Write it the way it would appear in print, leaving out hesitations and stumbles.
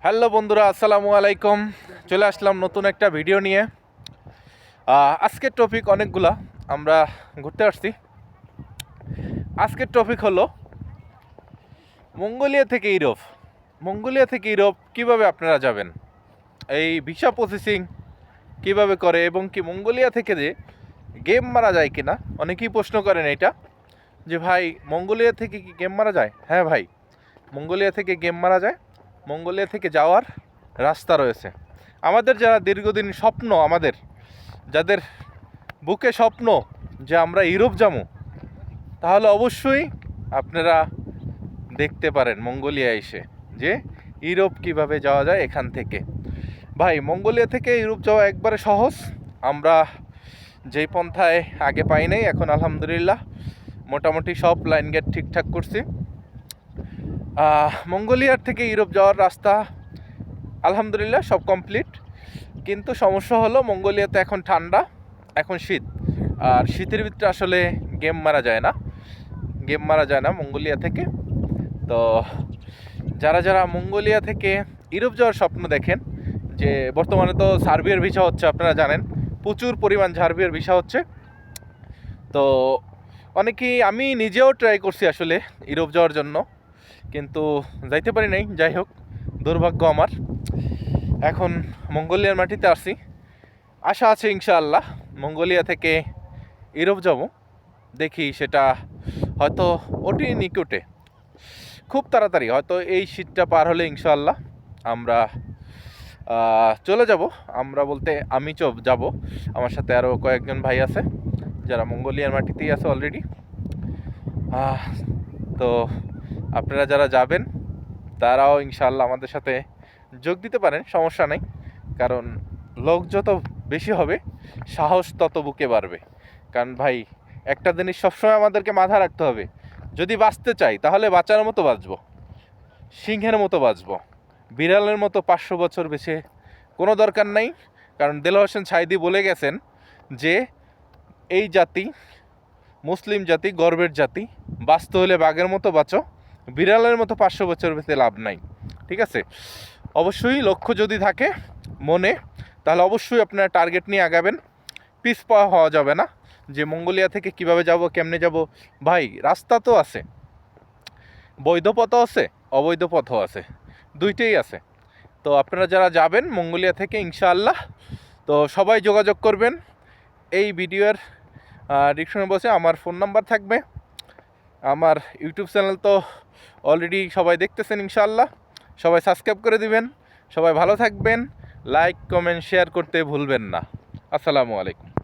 Hello বন্ধুরা, আসসালামু আলাইকুম। চলে আসলাম নতুন একটা ভিডিও নিয়ে। আজকের টপিক অনেকগুলা, আমরা ঘুরতে আসছি। আজকের টপিক হলো মঙ্গোলিয়া থেকে ইউরোপ। মঙ্গোলিয়া থেকে ইউরোপ কীভাবে আপনারা যাবেন, এই ভিসা প্রসেসিং কীভাবে করে, এবং কি মঙ্গোলিয়া থেকে যে গেম মারা যায় কিনা। অনেকেই প্রশ্ন করেন এটা, যে ভাই মঙ্গোলিয়া থেকে কি গেম মারা যায়? হ্যাঁ ভাই, মঙ্গোলিয়া থেকে গেম মারা যায়। মঙ্গোলিয়া থেকে যাওয়ার রাস্তা রয়েছে। আমাদের যারা দীর্ঘদিন স্বপ্ন, আমাদের যাদের বুকে স্বপ্ন যে আমরা ইউরোপ যাবো, তাহলে অবশ্যই আপনারা দেখতে পারেন মঙ্গোলিয়া এসে যে ইউরোপ কিভাবে যাওয়া যায় এখান থেকে। ভাই মঙ্গোলিয়া থেকে ইউরোপ যাওয়া একবারে সহজ। আমরা যেই পন্থায় আগে পাই নাই, এখন আলহামদুলিল্লাহ মোটামুটি সব লাইন গেট ঠিকঠাক করছি। মঙ্গোলিয়ার থেকে ইউরোপ যাওয়ার রাস্তা আলহামদুলিল্লাহ সব কমপ্লিট। কিন্তু সমস্যা হলো মঙ্গোলিয়াতে এখন ঠান্ডা, এখন শীত, আর শীতের ভিতরে আসলে গেম মারা যায় না মঙ্গোলিয়া থেকে। তো যারা যারা মঙ্গোলিয়া থেকে ইউরোপ যাওয়ার স্বপ্ন দেখেন, যে বর্তমানে তো সার্বিয়ার ভিসা হচ্ছে, আপনারা জানেন প্রচুর পরিমাণ সার্বিয়ার ভিসা হচ্ছে। তো অনেকেই, আমি নিজেও ট্রাই করছি আসলে ইউরোপ যাওয়ার জন্য, কিন্তু যাইতে পারি নাই। যাই হোক, দুর্ভাগ্য আমার। এখন মঙ্গোলিয়ার মাটিতে আসছি, আশা আছে ইনশাআল্লাহ মঙ্গোলিয়া থেকে ইউরোপ যাব। দেখি সেটা হয়তো অতি নিকটে, খুব তাড়াতাড়ি, হয়তো এই শীতটা পার হলে ইনশাআল্লাহ আমরা চলে যাব। আমরা বলতে আমি যাব, আমার সাথে আরও কয়েকজন ভাই আছে যারা মঙ্গোলিয়ার মাটিতেই আছে অলরেডি। তো আপনারা যারা যাবেন তারাও ইনশাআল্লাহ আমাদের সাথে যোগ দিতে পারেন, সমস্যা নেই। কারণ লোক যত বেশি হবে সাহস তত বুকে বাড়বে। কারণ ভাই একটা জিনিস সবসময় আমাদেরকে মাথায় রাখতে হবে, যদি বাঁচতে চাই তাহলে বাঁচার মতো বাঁচবো, সিংহের মতো বাঁচবো। বিড়ালের মতো 500 বছর বেঁচে কোনো দরকার নাই। কারণ দেলোয়ার হোসেন সাঈদী বলে গেছেন যে এই জাতি, মুসলিম জাতি গর্বের জাতি, বাঁচতে হলে বাঘের মতো বাঁচো, বিড়ালের মতো 500 বছর বেঁচে লাভ নাই। ঠিক আছে? অবশ্যই লক্ষ্য যদি থাকে মনে, তাহলে অবশ্যই আপনারা টার্গেট নিয়ে আগাবেন। পিছপা হওয়া যাবে না, যে মঙ্গোলিয়া থেকে কিভাবে যাব, কেমনে যাব। ভাই রাস্তা তো আছে, বৈধ পথও আছে, অবৈধ পথও আছে, দুইটাই আছে। তো আপনারা যারা যাবেন মঙ্গোলিয়া থেকে ইনশাআল্লাহ, তো সবাই যোগাযোগ করবেন। এই ভিডিওর ডিসক্রিপশনে বসে আমার ফোন নাম্বার থাকবে। আমার ইউটিউব চ্যানেল তো অলরেডি সবাই দেখতেছেন ইনশাআল্লাহ, সবাই সাবস্ক্রাইব করে দিবেন। সবাই ভালো থাকবেন, লাইক কমেন্ট শেয়ার করতে ভুলবেন না। আসসালামু আলাইকুম।